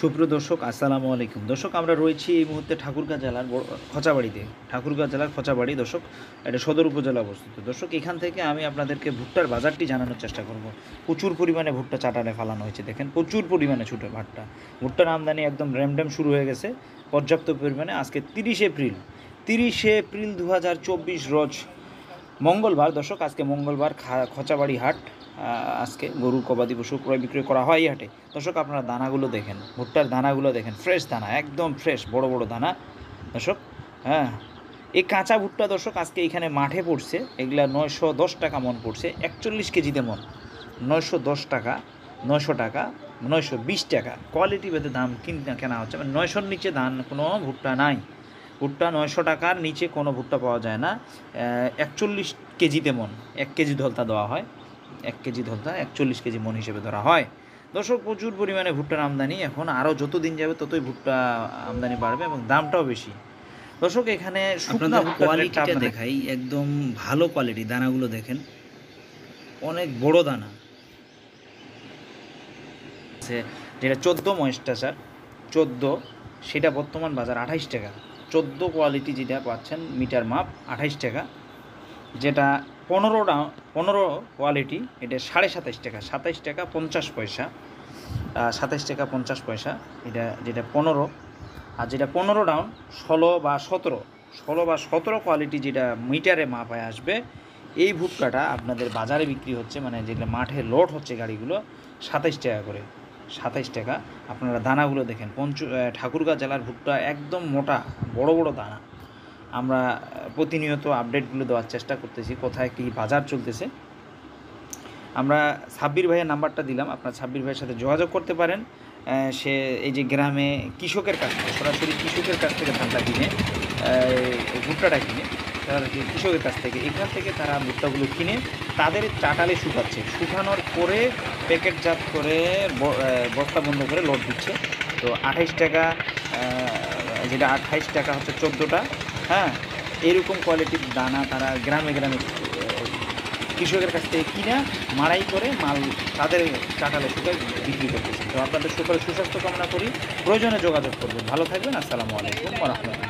সুপ্রিয় দর্শক, আসসালামু আলাইকুম। দর্শক, আমরা রয়েছি এই মুহূর্তে ঠাকুরগাঁ জেলার খচাবাড়িতে। ঠাকুরগাঁ জেলার খচাবাড়ি দর্শক, এটা সদর উপজেলা অবস্থিত। দর্শক, এখান থেকে আমি আপনাদেরকে ভুট্টার বাজারটি জানানোর চেষ্টা করব। প্রচুর পরিমাণে ভুট্টা চাটানে ফালানো হয়েছে, দেখেন প্রচুর পরিমাণে ছুটে ভুট্টার আমদানি একদম র্যামড্যাম শুরু হয়ে গেছে পর্যাপ্ত পরিমাণে। আজকে 30 এপ্রিল 2024 রোজ মঙ্গলবার। দর্শক, আজকে মঙ্গলবার, খচাবাড়ি হাট। আজকে গরু গবাদি পশু ক্রয় বিক্রয় করা হয় এই হাটে। দর্শক, আপনারা দানাগুলো দেখেন, ভুট্টার দানাগুলো দেখেন, ফ্রেশ দানা, একদম ফ্রেশ, বড় বড় দানা দর্শক। হ্যাঁ, এই কাঁচা ভুট্টা দর্শক আজকে এখানে মাঠে পড়ছে, এগুলা 910 টাকা মন পড়ছে, 41 কেজিতে মন। 910 টাকা, 900 টাকা, 920 টাকা কোয়ালিটি ভেদে দাম কেনা হচ্ছে। মানে 900-র নিচে ধান কোনো ভুট্টা নাই। ভুট্টা 900 টাকার নিচে কোনো ভুট্টা পাওয়া যায় না। 41 কেজিতে মন, 1 কেজি ধলতা দেওয়া হয়, 1 কেজি ধলতা 41 কেজি মন হিসেবে ধরা হয়। দর্শক, প্রচুর পরিমাণে ভুট্টার আমদানি, এখন আরও যত দিন যাবে ততই ভুট্টা আমদানি বাড়বে এবং দামটাও বেশি। দর্শক, এখানে শুকনা কোয়ালিটিটা দেখাই, একদম ভালো কোয়ালিটি। দানাগুলো দেখেন, অনেক বড় দানা। যেটা 14 ময়েস্টাচার 14, সেটা বর্তমান বাজার 28 টাকা। 14 কোয়ালিটি যেটা পাচ্ছেন মিটার মাপ 28 টাকা। যেটা 15 কোয়ালিটি, এটা 27.5 টাকা, 27 টাকা 50 পয়সা, 27 টাকা 50 পয়সা এটা, যেটা 15। আর যেটা 15 ডাউন 16 বা 17 কোয়ালিটি, যেটা মিটারে মাপায় আসবে, এই ভুট্টাটা আপনাদের বাজারে বিক্রি হচ্ছে, মানে যেটা মাঠে লোড হচ্ছে গাড়িগুলো, 27 টাকা করে, 27 টাকা। আপনারা দানাগুলো দেখেন, ঠাকুরগাঁ জেলার ভুট্টা একদম মোটা, বড় বড় দানা। আমরা প্রতিনিয়ত আপডেটগুলো দেওয়ার চেষ্টা করতেছি, কোথায় কী বাজার চলতেছে। আমরা সাব্বির ভাইয়ের নাম্বারটা দিলাম, আপনার সাব্বির ভাইয়ের সাথে যোগাযোগ করতে পারেন। সে এই যে গ্রামে কৃষকের কাছ থেকে, সরাসরি কৃষকের কাছ থেকে ধানটা কিনে, ভুট্টাটা কিনে, তারা কৃষকের কাছ থেকে, এখান থেকে তারা ভুট্টাগুলো কিনে তাদের চাটালে শুকাচ্ছে, শুকানোর পরে প্যাকেটজাত করে বস্তা বন্ধ করে লোড দিচ্ছে। তো 28 টাকা, যেটা 28 টাকা হচ্ছে 14টা। হ্যাঁ, এরকম কোয়ালিটির দানা তারা গ্রামে গ্রামে কৃষকের কাছ থেকে কিনা মাড়াই করে মাল তাদের চাটালে শুকায় বিক্রি করতেছে। তো আপনাদের সকলের সুস্বাস্থ্য কামনা করি, প্রয়োজনে যোগাযোগ করবেন। ভালো থাকবেন। আসসালামু আলাইকুম ওয়া রাহমাতুল্লাহ।